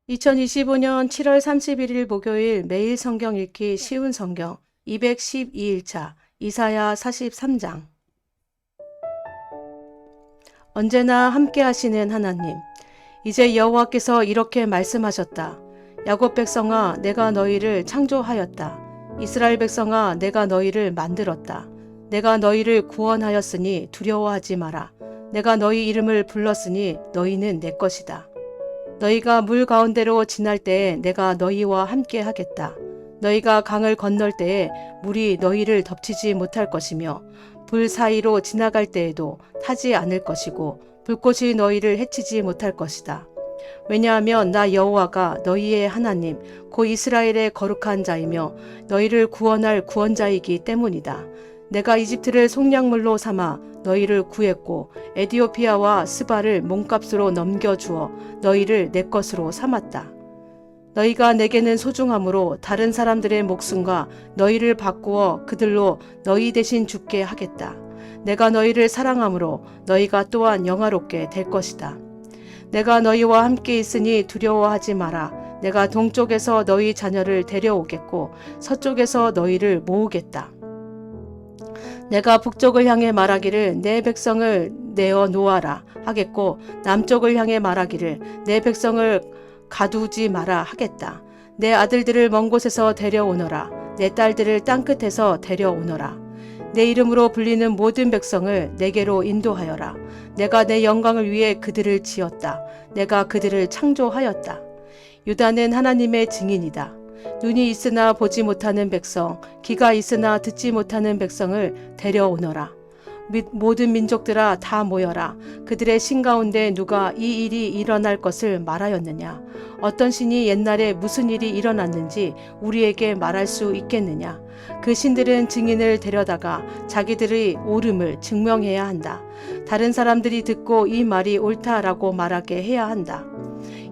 2025년 7월 31일 목요일 매일 성경 읽기 쉬운 성경 212일차 이사야 43장. 언제나 함께 하시는 하나님, 이제 여호와께서 이렇게 말씀하셨다. 야곱 백성아, 내가 너희를 창조하였다. 이스라엘 백성아, 내가 너희를 만들었다. 내가 너희를 구원하였으니 두려워하지 마라. 내가 너희 이름을 불렀으니 너희는 내 것이다. 너희가 물 가운데로 지날 때에 내가 너희와 함께 하겠다. 너희가 강을 건널 때에 물이 너희를 덮치지 못할 것이며 불 사이로 지나갈 때에도 타지 않을 것이고 불꽃이 너희를 해치지 못할 것이다. 왜냐하면 나 여호와가 너희의 하나님 곧 이스라엘의 거룩한 자이며 너희를 구원할 구원자이기 때문이다. 내가 이집트를 속량물로 삼아 너희를 구했고 에디오피아와 스바를 몸값으로 넘겨주어 너희를 내 것으로 삼았다. 너희가 내게는 소중함으로 다른 사람들의 목숨과 너희를 바꾸어 그들로 너희 대신 죽게 하겠다. 내가 너희를 사랑함으로 너희가 또한 영화롭게 될 것이다. 내가 너희와 함께 있으니 두려워하지 마라. 내가 동쪽에서 너희 자녀를 데려오겠고 서쪽에서 너희를 모으겠다. 내가 북쪽을 향해 말하기를 내 백성을 내어 놓아라 하겠고 남쪽을 향해 말하기를 내 백성을 가두지 마라 하겠다. 내 아들들을 먼 곳에서 데려오너라. 내 딸들을 땅끝에서 데려오너라. 내 이름으로 불리는 모든 백성을 내게로 인도하여라. 내가 내 영광을 위해 그들을 지었다. 내가 그들을 창조하였다. 유다는 하나님의 증인이다. 눈이 있으나 보지 못하는 백성, 귀가 있으나 듣지 못하는 백성을 데려오너라. 모든 민족들아 다 모여라. 그들의 신 가운데 누가 이 일이 일어날 것을 말하였느냐? 어떤 신이 옛날에 무슨 일이 일어났는지 우리에게 말할 수 있겠느냐? 그 신들은 증인을 데려다가 자기들의 옳음을 증명해야 한다. 다른 사람들이 듣고 이 말이 옳다라고 말하게 해야 한다.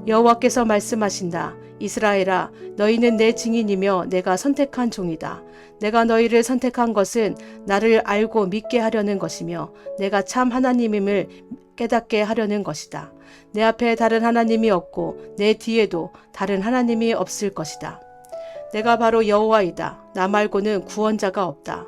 여호와께서 말씀하신다. 이스라엘아, 너희는 내 증인이며 내가 선택한 종이다. 내가 너희를 선택한 것은 나를 알고 믿게 하려는 것이며 내가 참 하나님임을 깨닫게 하려는 것이다. 내 앞에 다른 하나님이 없고 내 뒤에도 다른 하나님이 없을 것이다. 내가 바로 여호와이다. 나 말고는 구원자가 없다.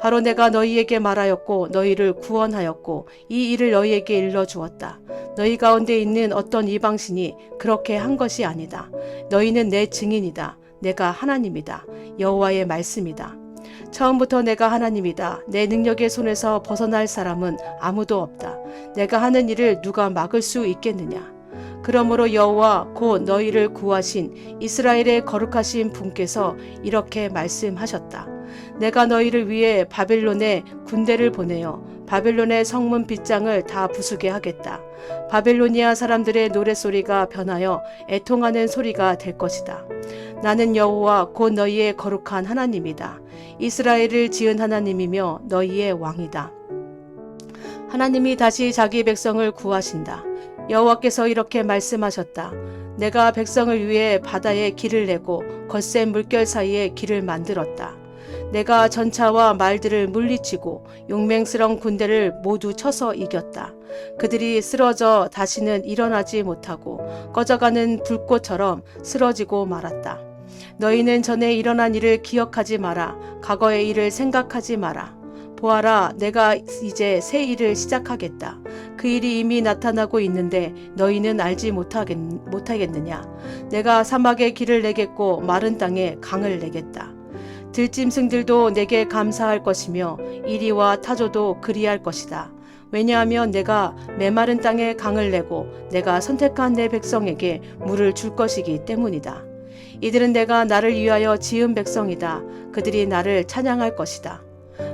바로 내가 너희에게 말하였고 너희를 구원하였고 이 일을 너희에게 일러주었다. 너희 가운데 있는 어떤 이방신이 그렇게 한 것이 아니다. 너희는 내 증인이다. 내가 하나님이다. 여호와의 말씀이다. 처음부터 내가 하나님이다. 내 능력의 손에서 벗어날 사람은 아무도 없다. 내가 하는 일을 누가 막을 수 있겠느냐? 그러므로 여호와 곧 너희를 구하신 이스라엘의 거룩하신 분께서 이렇게 말씀하셨다. 내가 너희를 위해 바벨론에 군대를 보내어 바벨론의 성문 빗장을 다 부수게 하겠다. 바벨로니아 사람들의 노랫소리가 변하여 애통하는 소리가 될 것이다. 나는 여호와 곧 너희의 거룩한 하나님이다. 이스라엘을 지은 하나님이며 너희의 왕이다. 하나님이 다시 자기 백성을 구하신다. 여호와께서 이렇게 말씀하셨다. 내가 백성을 위해 바다에 길을 내고 거센 물결 사이에 길을 만들었다. 내가 전차와 말들을 물리치고 용맹스러운 군대를 모두 쳐서 이겼다. 그들이 쓰러져 다시는 일어나지 못하고 꺼져가는 불꽃처럼 쓰러지고 말았다. 너희는 전에 일어난 일을 기억하지 마라. 과거의 일을 생각하지 마라. 보아라, 내가 이제 새 일을 시작하겠다. 그 일이 이미 나타나고 있는데 너희는 알지 못하겠느냐? 내가 사막에 길을 내겠고 마른 땅에 강을 내겠다. 들짐승들도 내게 감사할 것이며 이리와 타조도 그리할 것이다. 왜냐하면 내가 메마른 땅에 강을 내고 내가 선택한 내 백성에게 물을 줄 것이기 때문이다. 이들은 내가 나를 위하여 지은 백성이다. 그들이 나를 찬양할 것이다.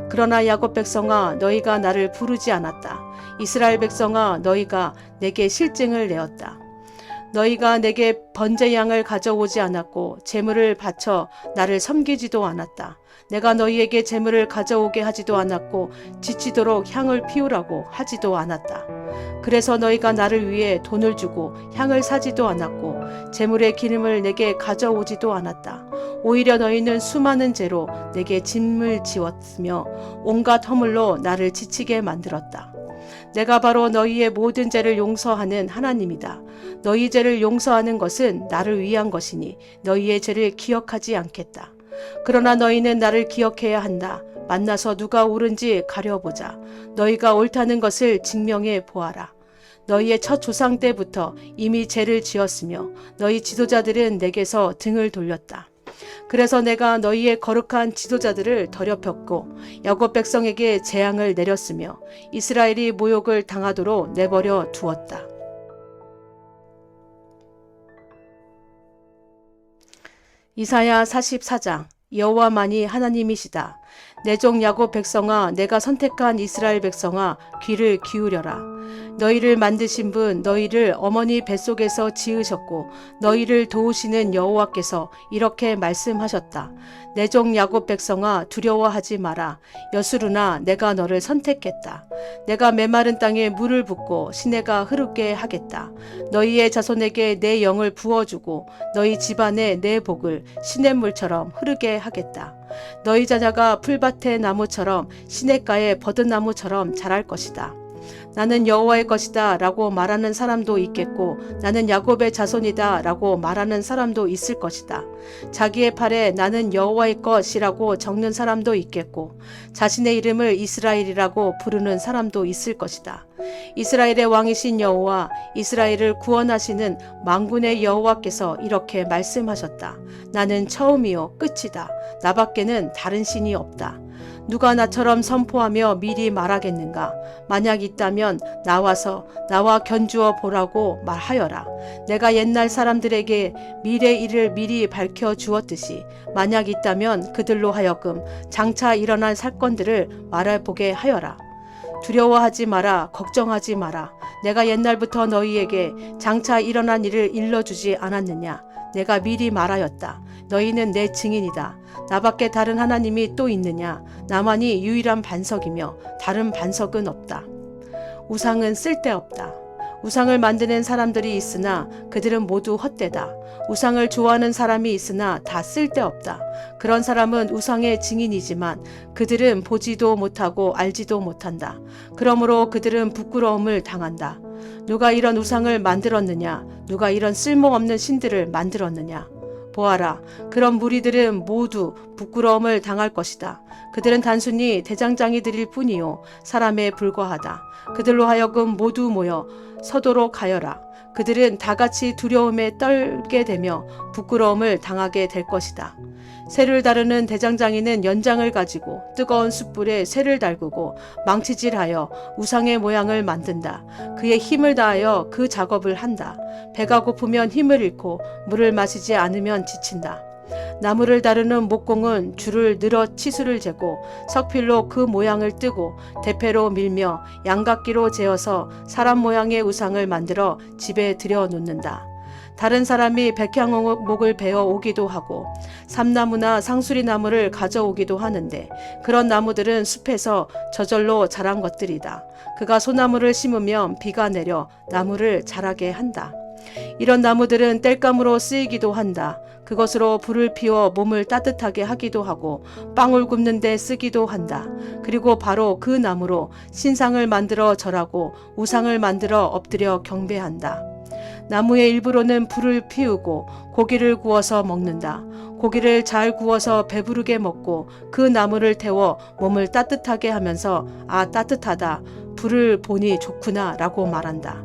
그러나 야곱 백성아, 너희가 나를 부르지 않았다. 이스라엘 백성아, 너희가 내게 실증을 내었다. 너희가 내게 번제 양을 가져오지 않았고 제물을 바쳐 나를 섬기지도 않았다. 내가 너희에게 제물을 가져오게 하지도 않았고 지치도록 향을 피우라고 하지도 않았다. 그래서 너희가 나를 위해 돈을 주고 향을 사지도 않았고 제물의 기름을 내게 가져오지도 않았다. 오히려 너희는 수많은 죄로 내게 짐을 지웠으며 온갖 허물로 나를 지치게 만들었다. 내가 바로 너희의 모든 죄를 용서하는 하나님이다. 너희 죄를 용서하는 것은 나를 위한 것이니 너희의 죄를 기억하지 않겠다. 그러나 너희는 나를 기억해야 한다. 만나서 누가 옳은지 가려보자. 너희가 옳다는 것을 증명해 보아라. 너희의 첫 조상 때부터 이미 죄를 지었으며 너희 지도자들은 내게서 등을 돌렸다. 그래서 내가 너희의 거룩한 지도자들을 더럽혔고 야곱 백성에게 재앙을 내렸으며 이스라엘이 모욕을 당하도록 내버려 두었다. 이사야 44장. 여호와만이 하나님이시다. 내 종 야곱 백성아, 내가 선택한 이스라엘 백성아, 귀를 기울여라. 너희를 만드신 분, 너희를 어머니 뱃속에서 지으셨고 너희를 도우시는 여호와께서 이렇게 말씀하셨다. 내 종 야곱 백성아, 두려워하지 마라. 여수르나, 내가 너를 선택했다. 내가 메마른 땅에 물을 붓고 시내가 흐르게 하겠다. 너희의 자손에게 내 영을 부어주고 너희 집안에 내 복을 시냇물처럼 흐르게 하겠다. 너희 자녀가 풀밭의 나무처럼 시냇가의 버드나무처럼 자랄 것이다. 나는 여호와의 것이다 라고 말하는 사람도 있겠고 나는 야곱의 자손이다 라고 말하는 사람도 있을 것이다. 자기의 팔에 나는 여호와의 것이라고 적는 사람도 있겠고 자신의 이름을 이스라엘이라고 부르는 사람도 있을 것이다. 이스라엘의 왕이신 여호와, 이스라엘을 구원하시는 만군의 여호와께서 이렇게 말씀하셨다. 나는 처음이요 끝이다. 나밖에는 다른 신이 없다. 누가 나처럼 선포하며 미리 말하겠는가? 만약 있다면 나와 견주어 보라고 말하여라. 내가 옛날 사람들에게 미래 일을 미리 밝혀 주었듯이 만약 있다면 그들로 하여금 장차 일어날 사건들을 말해보게 하여라. 두려워하지 마라. 걱정하지 마라. 내가 옛날부터 너희에게 장차 일어난 일을 일러주지 않았느냐? 내가 미리 말하였다. 너희는 내 증인이다. 나밖에 다른 하나님이 또 있느냐? 나만이 유일한 반석이며 다른 반석은 없다. 우상은 쓸데없다. 우상을 만드는 사람들이 있으나 그들은 모두 헛되다. 우상을 좋아하는 사람이 있으나 다 쓸데없다. 그런 사람은 우상의 증인이지만 그들은 보지도 못하고 알지도 못한다. 그러므로 그들은 부끄러움을 당한다. 누가 이런 우상을 만들었느냐? 누가 이런 쓸모없는 신들을 만들었느냐? 보아라. 그런 무리들은 모두 부끄러움을 당할 것이다. 그들은 단순히 대장장이들일 뿐이요 사람에 불과하다. 그들로 하여금 모두 모여 서도록 하여라. 그들은 다같이 두려움에 떨게 되며 부끄러움을 당하게 될 것이다. 쇠를 다루는 대장장이는 연장을 가지고 뜨거운 숯불에 쇠를 달구고 망치질하여 우상의 모양을 만든다. 그의 힘을 다하여 그 작업을 한다. 배가 고프면 힘을 잃고 물을 마시지 않으면 지친다. 나무를 다루는 목공은 줄을 늘어 치수를 재고 석필로 그 모양을 뜨고 대패로 밀며 양각기로 재어서 사람 모양의 우상을 만들어 집에 들여놓는다. 다른 사람이 백향목을 베어 오기도 하고 삼나무나 상수리나무를 가져오기도 하는데 그런 나무들은 숲에서 저절로 자란 것들이다. 그가 소나무를 심으면 비가 내려 나무를 자라게 한다. 이런 나무들은 땔감으로 쓰이기도 한다. 그것으로 불을 피워 몸을 따뜻하게 하기도 하고 빵을 굽는 데 쓰기도 한다. 그리고 바로 그 나무로 신상을 만들어 절하고 우상을 만들어 엎드려 경배한다. 나무의 일부로는 불을 피우고 고기를 구워서 먹는다. 고기를 잘 구워서 배부르게 먹고 그 나무를 태워 몸을 따뜻하게 하면서 아 따뜻하다. 불을 보니 좋구나 라고 말한다.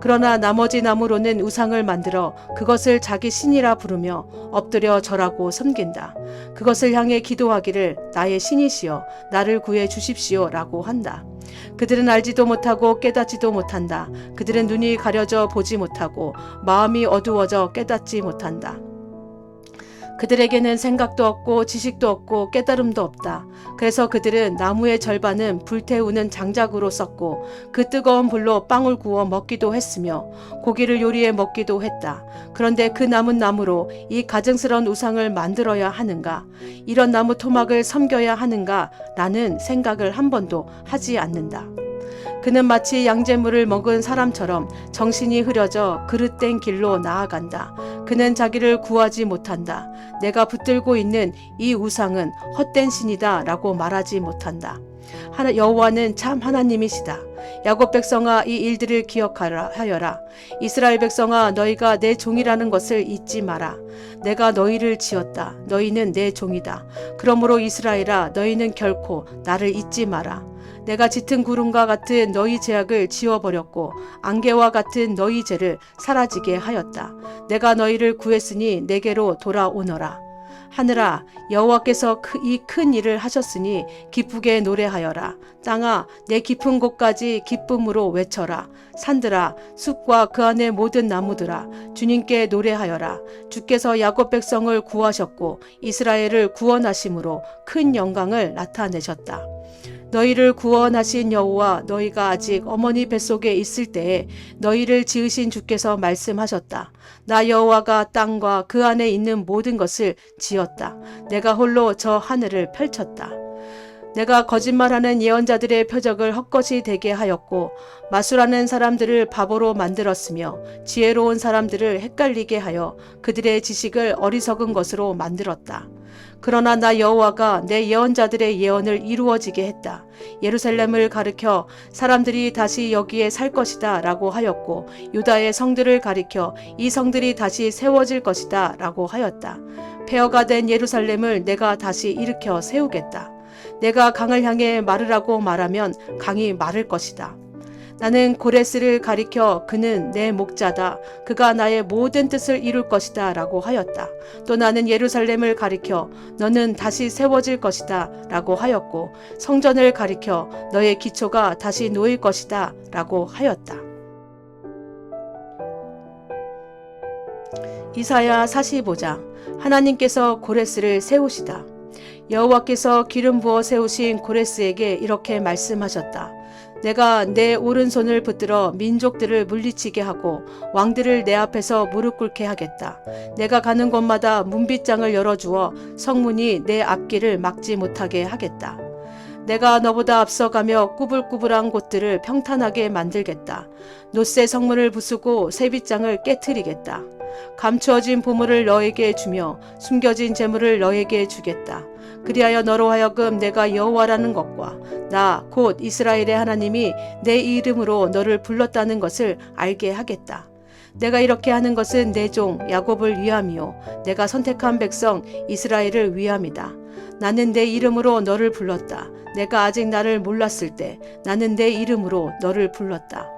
그러나 나머지 나무로는 우상을 만들어 그것을 자기 신이라 부르며 엎드려 절하고 섬긴다. 그것을 향해 기도하기를 나의 신이시여 나를 구해 주십시오 라고 한다. 그들은 알지도 못하고 깨닫지도 못한다. 그들은 눈이 가려져 보지 못하고 마음이 어두워져 깨닫지 못한다. 그들에게는 생각도 없고 지식도 없고 깨달음도 없다. 그래서 그들은 나무의 절반은 불태우는 장작으로 썼고 그 뜨거운 불로 빵을 구워 먹기도 했으며 고기를 요리해 먹기도 했다. 그런데 그 남은 나무로 이 가증스러운 우상을 만들어야 하는가? 이런 나무 토막을 섬겨야 하는가? 라는 생각을 한 번도 하지 않는다. 그는 마치 양잿물을 먹은 사람처럼 정신이 흐려져 그릇된 길로 나아간다. 그는 자기를 구하지 못한다. 내가 붙들고 있는 이 우상은 헛된 신이다 라고 말하지 못한다. 여호와는 참 하나님이시다. 야곱 백성아, 이 일들을 기억하여라. 이스라엘 백성아, 너희가 내 종이라는 것을 잊지 마라. 내가 너희를 지었다. 너희는 내 종이다. 그러므로 이스라엘아, 너희는 결코 나를 잊지 마라. 내가 짙은 구름과 같은 너희 죄악을 지워버렸고 안개와 같은 너희 죄를 사라지게 하였다. 내가 너희를 구했으니 내게로 돌아오너라. 하늘아, 여호와께서 이 큰 일을 하셨으니 기쁘게 노래하여라. 땅아, 내 깊은 곳까지 기쁨으로 외쳐라. 산들아, 숲과 그 안의 모든 나무들아, 주님께 노래하여라. 주께서 야곱 백성을 구하셨고 이스라엘을 구원하심으로 큰 영광을 나타내셨다. 너희를 구원하신 여호와, 너희가 아직 어머니 뱃속에 있을 때에 너희를 지으신 주께서 말씀하셨다. 나 여호와가 땅과 그 안에 있는 모든 것을 지었다. 내가 홀로 저 하늘을 펼쳤다. 내가 거짓말하는 예언자들의 표적을 헛것이 되게 하였고 마술하는 사람들을 바보로 만들었으며 지혜로운 사람들을 헷갈리게 하여 그들의 지식을 어리석은 것으로 만들었다. 그러나 나 여호와가 내 예언자들의 예언을 이루어지게 했다. 예루살렘을 가리켜 사람들이 다시 여기에 살 것이다 라고 하였고 유다의 성들을 가리켜 이 성들이 다시 세워질 것이다 라고 하였다. 폐허가 된 예루살렘을 내가 다시 일으켜 세우겠다. 내가 강을 향해 마르라고 말하면 강이 마를 것이다. 나는 고레스를 가리켜 그는 내 목자다. 그가 나의 모든 뜻을 이룰 것이다 라고 하였다. 또 나는 예루살렘을 가리켜 너는 다시 세워질 것이다 라고 하였고 성전을 가리켜 너의 기초가 다시 놓일 것이다 라고 하였다. 이사야 45장. 하나님께서 고레스를 세우시다. 여호와께서 기름 부어 세우신 고레스에게 이렇게 말씀하셨다. 내가 내 오른손을 붙들어 민족들을 물리치게 하고 왕들을 내 앞에서 무릎 꿇게 하겠다. 내가 가는 곳마다 문빗장을 열어주어 성문이 내 앞길을 막지 못하게 하겠다. 내가 너보다 앞서가며 꾸불꾸불한 곳들을 평탄하게 만들겠다. 놋새 성문을 부수고 쇠빗장을 깨트리겠다. 감추어진 보물을 너에게 주며 숨겨진 재물을 너에게 주겠다. 그리하여 너로 하여금 내가 여호와라는 것과 나 곧 이스라엘의 하나님이 내 이름으로 너를 불렀다는 것을 알게 하겠다. 내가 이렇게 하는 것은 내 종 야곱을 위함이요 내가 선택한 백성 이스라엘을 위함이다. 나는 내 이름으로 너를 불렀다. 내가 아직 나를 몰랐을 때 나는 내 이름으로 너를 불렀다.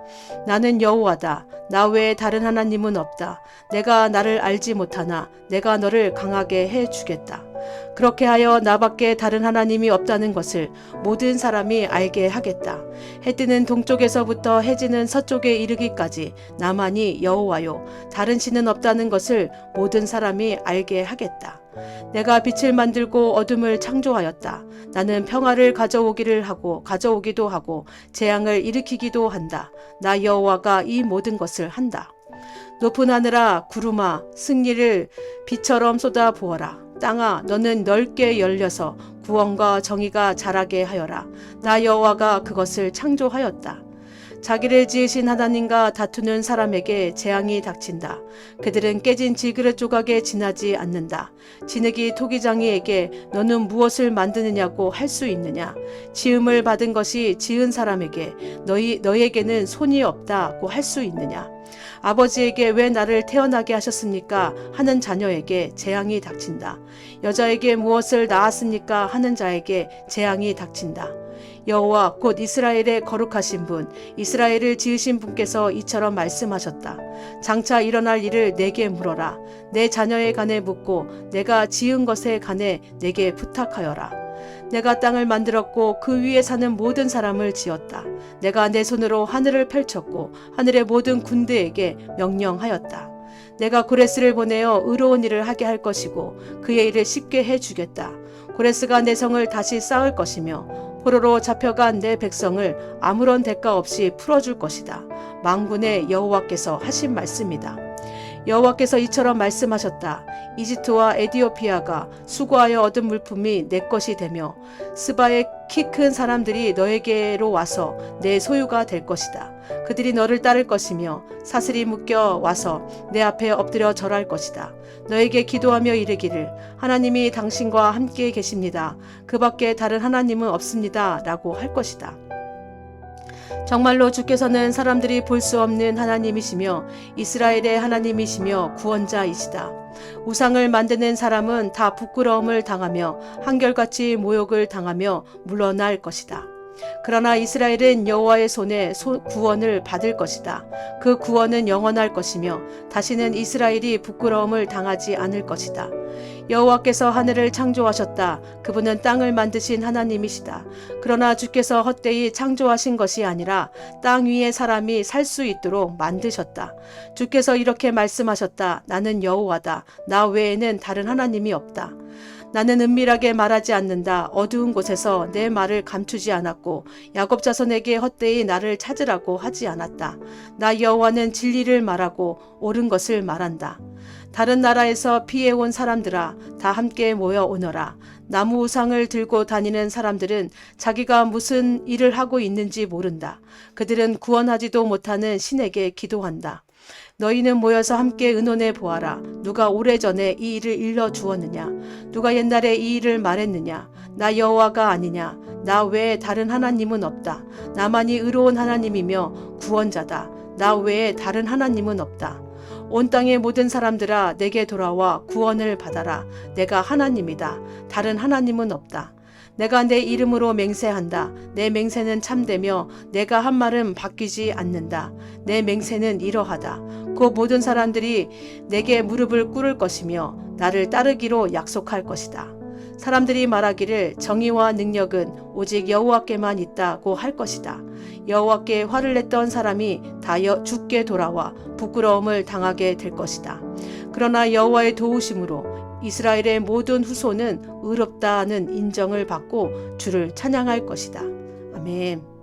나는 여호와다. 나 외에 다른 하나님은 없다. 내가 나를 알지 못하나 내가 너를 강하게 해주겠다. 그렇게 하여 나밖에 다른 하나님이 없다는 것을 모든 사람이 알게 하겠다. 해 뜨는 동쪽에서부터 해 지는 서쪽에 이르기까지 나만이 여호와요 다른 신은 없다는 것을 모든 사람이 알게 하겠다. 내가 빛을 만들고 어둠을 창조하였다. 나는 평화를 가져오기도 하고 재앙을 일으키기도 한다. 나 여호와가 이 모든 것을 한다. 높은 하늘아, 구름아, 승리를 비처럼 쏟아 부어라. 땅아, 너는 넓게 열려서 구원과 정의가 자라게 하여라. 나 여호와가 그것을 창조하였다. 자기를 지으신 하나님과 다투는 사람에게 재앙이 닥친다. 그들은 깨진 질그릇 조각에 지나지 않는다. 진흙이 토기장이에게 너는 무엇을 만드느냐고 할 수 있느냐. 지음을 받은 것이 지은 사람에게 너에게는 손이 없다고 할 수 있느냐. 아버지에게 왜 나를 태어나게 하셨습니까? 하는 자녀에게 재앙이 닥친다. 여자에게 무엇을 낳았습니까? 하는 자에게 재앙이 닥친다. 여호와 곧 이스라엘의 거룩하신 분, 이스라엘을 지으신 분께서 이처럼 말씀하셨다. 장차 일어날 일을 내게 물어라. 내 자녀에 관해 묻고 내가 지은 것에 관해 내게 부탁하여라. 내가 땅을 만들었고 그 위에 사는 모든 사람을 지었다. 내가 내 손으로 하늘을 펼쳤고 하늘의 모든 군대에게 명령하였다. 내가 고레스를 보내어 의로운 일을 하게 할 것이고 그의 일을 쉽게 해주겠다. 고레스가 내 성을 다시 쌓을 것이며 포로로 잡혀간 내 백성을 아무런 대가 없이 풀어줄 것이다. 만군의 여호와께서 하신 말씀이다. 여호와께서 이처럼 말씀하셨다. 이집트와 에디오피아가 수고하여 얻은 물품이 내 것이 되며 스바의 키 큰 사람들이 너에게로 와서 내 소유가 될 것이다. 그들이 너를 따를 것이며 사슬이 묶여 와서 내 앞에 엎드려 절할 것이다. 너에게 기도하며 이르기를 하나님이 당신과 함께 계십니다. 그 밖에 다른 하나님은 없습니다. 라고 할 것이다. 정말로 주께서는 사람들이 볼 수 없는 하나님이시며 이스라엘의 하나님이시며 구원자이시다. 우상을 만드는 사람은 다 부끄러움을 당하며 한결같이 모욕을 당하며 물러날 것이다. 그러나 이스라엘은 여호와의 손에 구원을 받을 것이다. 그 구원은 영원할 것이며 다시는 이스라엘이 부끄러움을 당하지 않을 것이다. 여호와께서 하늘을 창조하셨다. 그분은 땅을 만드신 하나님이시다. 그러나 주께서 헛되이 창조하신 것이 아니라 땅 위에 사람이 살 수 있도록 만드셨다. 주께서 이렇게 말씀하셨다. 나는 여호와다. 나 외에는 다른 하나님이 없다. 나는 은밀하게 말하지 않는다. 어두운 곳에서 내 말을 감추지 않았고 야곱 자손에게 헛되이 나를 찾으라고 하지 않았다. 나 여호와는 진리를 말하고 옳은 것을 말한다. 다른 나라에서 피해온 사람들아 다 함께 모여 오너라. 나무 우상을 들고 다니는 사람들은 자기가 무슨 일을 하고 있는지 모른다. 그들은 구원하지도 못하는 신에게 기도한다. 너희는 모여서 함께 의논해 보아라. 누가 오래전에 이 일을 일러 주었느냐? 누가 옛날에 이 일을 말했느냐? 나 여호와가 아니냐? 나 외에 다른 하나님은 없다. 나만이 의로운 하나님이며 구원자다. 나 외에 다른 하나님은 없다. 온 땅의 모든 사람들아 내게 돌아와 구원을 받아라. 내가 하나님이다. 다른 하나님은 없다. 내가 내 이름으로 맹세한다. 내 맹세는 참되며 내가 한 말은 바뀌지 않는다. 내 맹세는 이러하다. 그 모든 사람들이 내게 무릎을 꿇을 것이며 나를 따르기로 약속할 것이다. 사람들이 말하기를 정의와 능력은 오직 여호와께만 있다고 할 것이다. 여호와께 화를 냈던 사람이 다 주께 돌아와 부끄러움을 당하게 될 것이다. 그러나 여호와의 도우심으로 이스라엘의 모든 후손은 의롭다는 인정을 받고 주를 찬양할 것이다. 아멘.